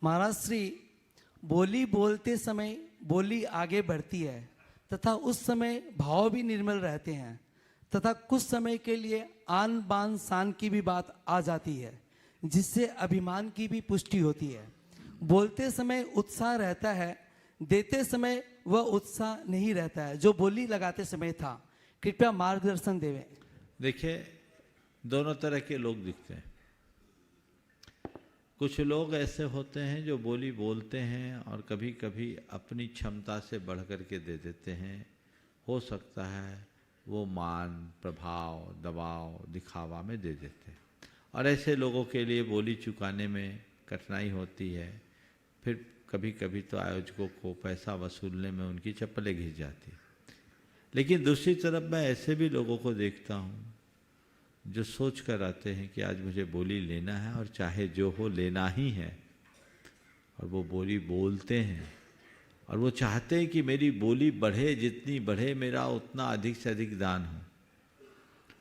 महाराज श्री, बोली बोलते समय बोली आगे बढ़ती है तथा उस समय भाव भी निर्मल रहते हैं तथा कुछ समय के लिए आन बान शान की भी बात आ जाती है, जिससे अभिमान की भी पुष्टि होती है। बोलते समय उत्साह रहता है, देते समय वह उत्साह नहीं रहता है जो बोली लगाते समय था। कृपया मार्गदर्शन देवें। देखिए, दोनों तरह के लोग दिखते हैं। कुछ लोग ऐसे होते हैं जो बोली बोलते हैं और कभी कभी अपनी क्षमता से बढ़ कर के दे देते हैं। हो सकता है वो मान, प्रभाव, दबाव, दिखावा में दे देते हैं और ऐसे लोगों के लिए बोली चुकाने में कठिनाई होती है। फिर कभी कभी तो आयोजकों को पैसा वसूलने में उनकी चप्पलें घिस जाती। लेकिन दूसरी तरफ मैं ऐसे भी लोगों को देखता हूँ जो सोच कर आते हैं कि आज मुझे बोली लेना है और चाहे जो हो लेना ही है, और वो बोली बोलते हैं और वो चाहते हैं कि मेरी बोली बढ़े, जितनी बढ़े मेरा उतना अधिक से अधिक दान हो।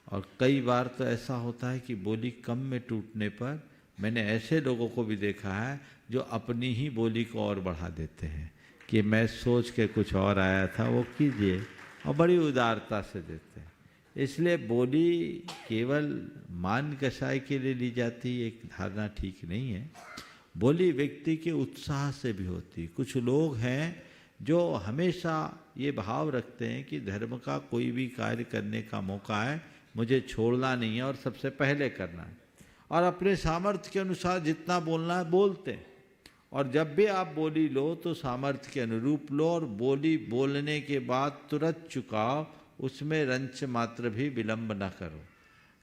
और कई बार तो ऐसा होता है कि बोली कम में टूटने पर मैंने ऐसे लोगों को भी देखा है जो अपनी ही बोली को और बढ़ा देते हैं कि मैं सोच के कुछ और आया था, वो कीजिए, और बड़ी उदारता से देते हैं। इसलिए बोली केवल मान कसाई के लिए ली जाती, एक धारणा ठीक नहीं है। बोली व्यक्ति के उत्साह से भी होती। कुछ लोग हैं जो हमेशा ये भाव रखते हैं कि धर्म का कोई भी कार्य करने का मौका है, मुझे छोड़ना नहीं है और सबसे पहले करना है, और अपने सामर्थ्य के अनुसार जितना बोलना है बोलते हैं। और जब भी आप बोली लो तो सामर्थ्य के अनुरूप लो, और बोली बोलने के बाद तुरंत चुकाओ, उसमें रंच मात्र भी विलंब न करो।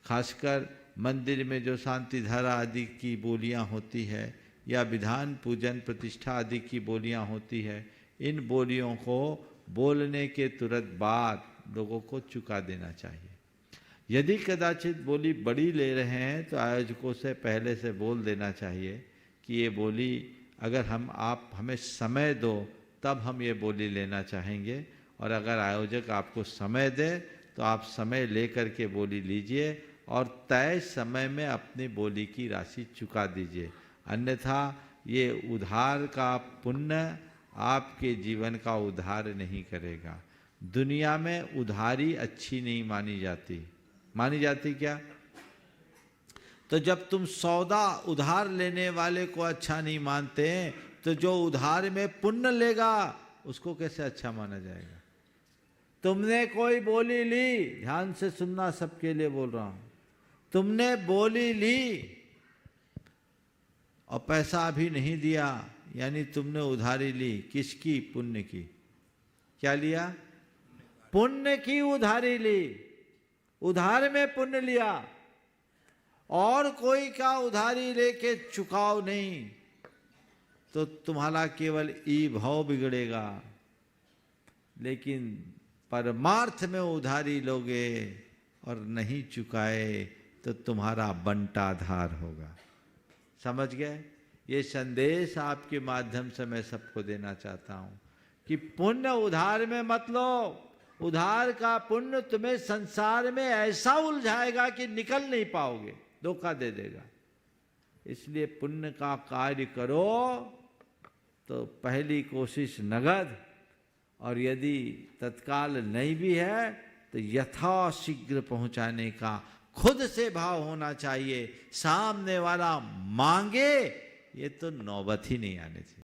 खासकर मंदिर में जो शांति धारा आदि की बोलियां होती है या विधान पूजन प्रतिष्ठा आदि की बोलियां होती है, इन बोलियों को बोलने के तुरंत बाद लोगों को चुका देना चाहिए। यदि कदाचित बोली बड़ी ले रहे हैं तो आयोजकों से पहले से बोल देना चाहिए कि ये बोली अगर आप हमें समय दो तब हम ये बोली लेना चाहेंगे, और अगर आयोजक आपको समय दे तो आप समय ले कर के बोली लीजिए और तय समय में अपनी बोली की राशि चुका दीजिए। अन्यथा ये उधार का पुण्य आपके जीवन का उद्धार नहीं करेगा। दुनिया में उधारी अच्छी नहीं मानी जाती। मानी जाती क्या? तो जब तुम सौदा उधार लेने वाले को अच्छा नहीं मानते तो जो उधार में पुण्य लेगा उसको कैसे अच्छा माना जाएगा? तुमने कोई बोली ली, ध्यान से सुनना, सबके लिए बोल रहा हूं, तुमने बोली ली और पैसा अभी नहीं दिया, यानी तुमने उधारी ली। किसकी? पुण्य की। क्या लिया? पुण्य की उधारी ली। उधार में पुण्य लिया, और कोई का उधारी लेके चुकाओ नहीं, तो तुम्हारा केवल ई भाव बिगड़ेगा। लेकिन परमार्थ में उधारी लोगे और नहीं चुकाए तो तुम्हारा बंटाधार होगा। समझ गए? ये संदेश आपके माध्यम से मैं सबको देना चाहता हूं कि पुण्य उधार में मत लो। उधार का पुण्य तुम्हें संसार में ऐसा उलझाएगा कि निकल नहीं पाओगे, धोखा दे देगा। इसलिए पुण्य का कार्य करो तो पहली कोशिश नगद, और यदि तत्काल नहीं भी है तो यथाशीघ्र पहुंचाने का खुद से भाव होना चाहिए। सामने वाला मांगे ये तो नौबत ही नहीं आने चाहिए।